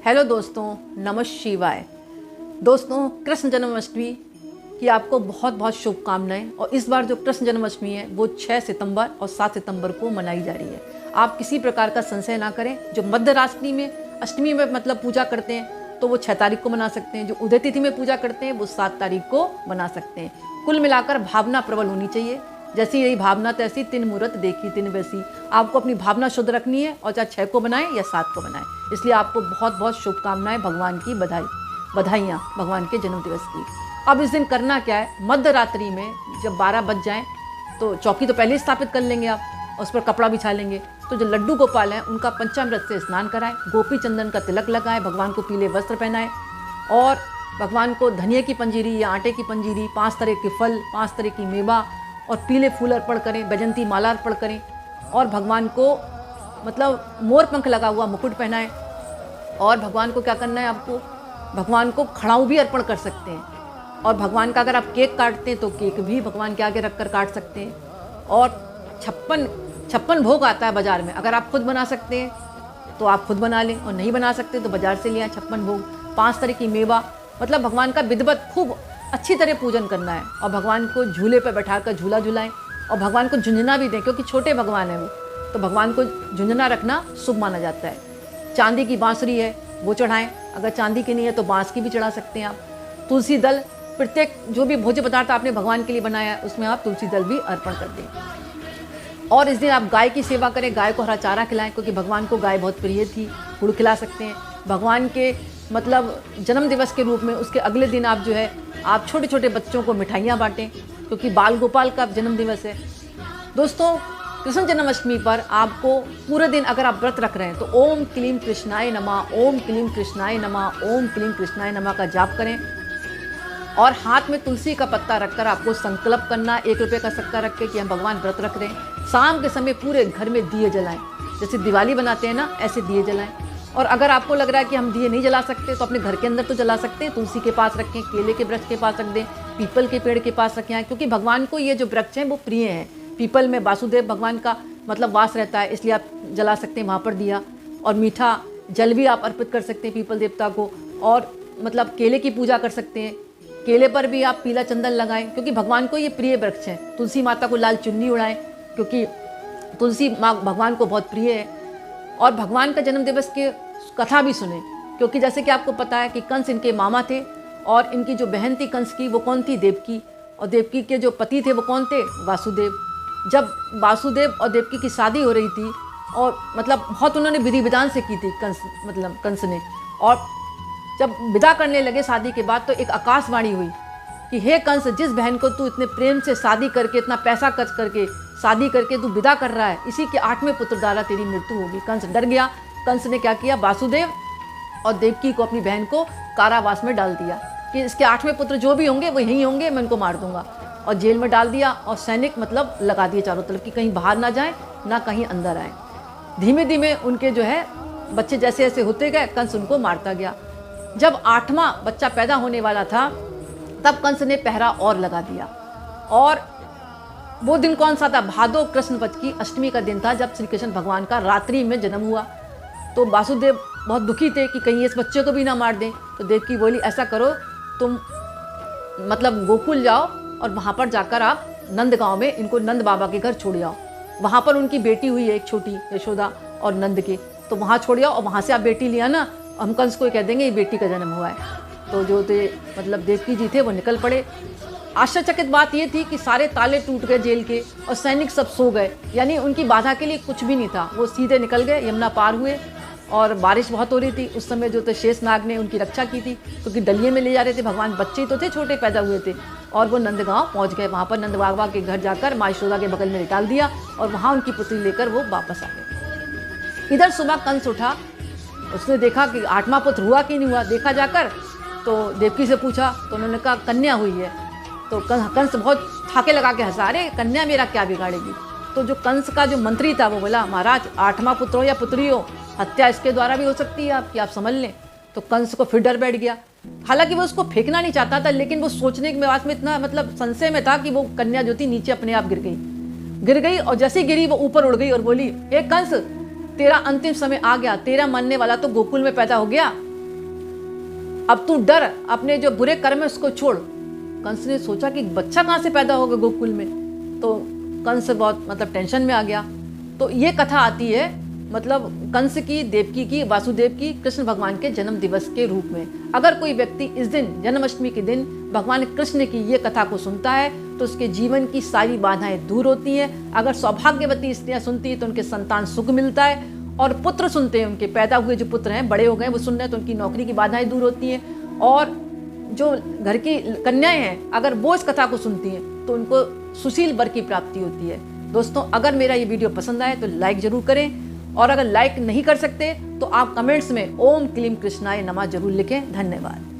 Hello दोस्तों, नमः शिवाय। दोस्तों, कृष्ण जन्माष्टमी की आपको बहुत बहुत शुभकामनाएं। और इस बार जो कृष्ण जन्माष्टमी है वो 6 सितंबर और 7 सितंबर को मनाई जा रही है। आप किसी प्रकार का संशय ना करें। जो मध्य रात्रि में अष्टमी में मतलब पूजा करते हैं तो वो 6 तारीख को मना सकते हैं। जो उदय तिथि में पूजा करते हैं वो 7 तारीख को मना सकते हैं। कुल मिलाकर भावना प्रबल होनी चाहिए। जैसी यही भावना तैसी तीन मुहूर्त देखी तीन वैसी। आपको अपनी भावना शुद्ध रखनी है और चाहे 6 को बनाएं या 7 को बनाएं। इसलिए आपको बहुत बहुत शुभकामनाएं, भगवान की बधाइयाँ भगवान के जन्मदिवस की। अब इस दिन करना क्या है, मध्य रात्रि में जब 12 बज जाएं तो चौकी तो पहले ही स्थापित कर लेंगे आप, और उस पर कपड़ा बिछा लेंगे। तो जो लड्डू गोपाल हैं उनका पंचामृत से स्नान कराएं, गोपी चंदन का तिलक लगाएं, भगवान को पीले वस्त्र पहनाएं और भगवान को धनिया की पंजीरी या आटे की पंजीरी, 5 तरह के फल, 5 तरह की मेवा और पीले फूल अर्पण करें, वैजंती माला अर्पण करें और भगवान को मतलब मोर पंख लगा हुआ मुकुट पहनाएं। और भगवान को क्या करना है, आपको भगवान को खड़ाऊ भी अर्पण कर सकते हैं। और भगवान का अगर आप केक काटते हैं तो केक भी भगवान के आगे रखकर काट सकते हैं। और 56 भोग आता है बाजार में, अगर आप खुद बना सकते हैं तो आप खुद बना लें, और नहीं बना सकते तो बाजार से ले आएं 56 भोग। 5 तरह की मेवा, मतलब भगवान का विधिवत खूब अच्छी तरह पूजन करना है। और भगवान को झूले पर बैठाकर झूला झुलाएं और भगवान को झुंझुना भी दें, क्योंकि छोटे भगवान है वो, तो भगवान को झुंझुना रखना शुभ माना जाता है। चांदी की बांसुरी है वो चढ़ाएं, अगर चांदी की नहीं है तो बांस की भी चढ़ा सकते हैं आप। तुलसी दल, प्रत्येक जो भी भोज्य पदार्थ आपने भगवान के लिए बनाया है उसमें आप तुलसी दल भी अर्पण कर दें। और इस दिन आप गाय की सेवा करें, गाय को हरा चारा खिलाएं, क्योंकि भगवान को गाय बहुत प्रिय थी। गुड़ खिला सकते हैं। भगवान के मतलब जन्म दिवस के रूप में उसके अगले दिन आप जो है आप छोटे छोटे बच्चों को मिठाइयाँ बांटें, क्योंकि बाल गोपाल का जन्म दिवस है। दोस्तों, कृष्ण जन्माष्टमी पर आपको पूरे दिन अगर आप व्रत रख रहे हैं तो ओम क्लीम कृष्णाय नमः, ओम क्लीम कृष्णाय नमः, ओम क्लीम कृष्णाय नमः का जाप करें। और हाथ में तुलसी का पत्ता रखकर आपको संकल्प करना, 1 रुपये का सिक्का रख के कि हम भगवान व्रत रख रहे हैं। शाम के समय पूरे घर में दिए जलाएं, जैसे दिवाली बनाते हैं ना, ऐसे दिए जलाएं। और अगर आपको लग रहा है कि हम दिए नहीं जला सकते तो अपने घर के अंदर तो जला सकते हैं। तुलसी के पास रखें, केले के वृक्ष के पास रख दें, पीपल के पेड़ के पास रखें, क्योंकि भगवान को ये जो वृक्ष हैं वो प्रिय हैं। पीपल में वासुदेव भगवान का मतलब वास रहता है, इसलिए आप जला सकते हैं वहाँ पर दिया। और मीठा जल भी आप अर्पित कर सकते हैं पीपल देवता को। और मतलब केले की पूजा कर सकते हैं, केले पर भी आप पीला चंदन लगाएं, क्योंकि भगवान को ये प्रिय वृक्ष हैं। तुलसी माता को लाल चुन्नी उड़ाएं, क्योंकि तुलसी माँ भगवान को बहुत प्रिय है। और भगवान का जन्म दिवस की कथा भी सुने, क्योंकि जैसे कि आपको पता है कि कंस इनके मामा थे और इनकी जो बहन थी कंस की वो कौन थी, देवकी। और देवकी के जो पति थे वो कौन थे, वासुदेव। जब वासुदेव और देवकी की शादी हो रही थी और मतलब बहुत उन्होंने विधि विधान से की थी कंस ने। और जब विदा करने लगे शादी के बाद तो एक आकाशवाणी हुई कि हे कंस, जिस बहन को तू इतने प्रेम से शादी करके, इतना पैसा खर्च करके शादी करके तू विदा कर रहा है, इसी के 8वें पुत्र द्वारा तेरी मृत्यु होगी। कंस डर गया। कंस ने क्या किया, वासुदेव और देवकी को, अपनी बहन को कारावास में डाल दिया कि इसके 8वें पुत्र जो भी होंगे वो यहीं होंगे, मैं इनको मार दूंगा। और जेल में डाल दिया और सैनिक मतलब लगा दिए चारों तरफ कि कहीं बाहर ना जाएं ना कहीं अंदर आए। धीमे धीमे उनके जो है बच्चे जैसे जैसे होते गए, कंस उनको मारता गया। जब 8वां बच्चा पैदा होने वाला था तब कंस ने पहरा और लगा दिया। और वो दिन कौन सा था, भादो कृष्ण पक्ष की अष्टमी का दिन था, जब श्री कृष्ण भगवान का रात्रि में जन्म हुआ। तो वासुदेव बहुत दुखी थे कि कहीं इस बच्चे को भी ना मार दें। तो देवकी बोली, ऐसा करो तुम मतलब गोकुल जाओ और वहाँ पर जाकर आप नंद गांव में इनको नंद बाबा के घर छोड़ आओ। वहाँ पर उनकी बेटी हुई है एक छोटी, यशोदा और नंद के, तो वहाँ छोड़ आओ और वहाँ से आप बेटी लिया ना, हम कंस को कह देंगे ये बेटी का जन्म हुआ है। तो जो थे मतलब देवकी जी थे वो निकल पड़े। आश्चर्यचकित बात ये थी कि सारे ताले टूट गए जेल के और सैनिक सब सो गए, यानी उनकी बाधा के लिए कुछ भी नहीं था। वो सीधे निकल गए, यमुना पार हुए। और बारिश बहुत हो रही थी उस समय, जो थे शेषनाग ने उनकी रक्षा की थी, क्योंकि डलिये में ले जा रहे थे भगवान, बच्चे ही तो थे, छोटे पैदा हुए थे। और वो नंदगांव पहुंच गए। वहाँ पर नंद बाबा के घर जाकर माँ यशोदा के बगल में निकाल दिया और वहाँ उनकी पुत्री लेकर वो वापस आ गए। इधर सुबह कंस उठा, उसने देखा कि 8वां पुत्र हुआ कि नहीं हुआ, देखा जाकर। तो देवकी से पूछा तो उन्होंने कहा कन्या हुई है। तो कंस बहुत ठाके लगा के हंसा, अरे कन्या मेरा क्या बिगाड़ेगी। तो जो कंस का जो मंत्री था वो बोला, महाराज 8वां पुत्र हो या पुत्री हो, हत्या इसके द्वारा भी हो सकती है आपकी, आप समझ लें। तो कंस को फिर डर बैठ गया। हालांकि वो उसको फेंकना नहीं चाहता था, लेकिन वो सोचने के बाद में इतना मतलब संशय में था कि वो कन्या जो थी नीचे अपने आप गिर गई। और जैसे गिरी वो ऊपर उड़ गई और बोली, हे कंस, तेरा अंतिम समय आ गया, तेरा मरने वाला तो गोकुल में पैदा हो गया, अब तू डर, अपने जो बुरे कर्म है उसको छोड़। कंस ने सोचा कि बच्चा कहाँ से पैदा होगा गोकुल में, तो कंस बहुत मतलब टेंशन में आ गया। तो ये कथा आती है मतलब कंस की, देवकी की, वासुदेव की कृष्ण भगवान के जन्म दिवस के रूप में। अगर कोई व्यक्ति इस दिन जन्माष्टमी के दिन भगवान कृष्ण की ये कथा को सुनता है तो उसके जीवन की सारी बाधाएं दूर होती हैं। अगर सौभाग्यवती स्त्रियां सुनती हैं तो उनके संतान सुख मिलता है, और पुत्र सुनते हैं, उनके पैदा हुए जो पुत्र हैं बड़े हो गए वो सुन रहे हैं तो उनकी नौकरी की बाधाएं दूर होती हैं। और जो घर की कन्याएं हैं अगर वो इस कथा को सुनती हैं तो उनको सुशील वर की प्राप्ति होती है। दोस्तों, अगर मेरा ये वीडियो पसंद आए तो लाइक जरूर करें, और अगर लाइक नहीं कर सकते तो आप कमेंट्स में ओम क्लीम कृष्णाय नमः जरूर लिखें। धन्यवाद।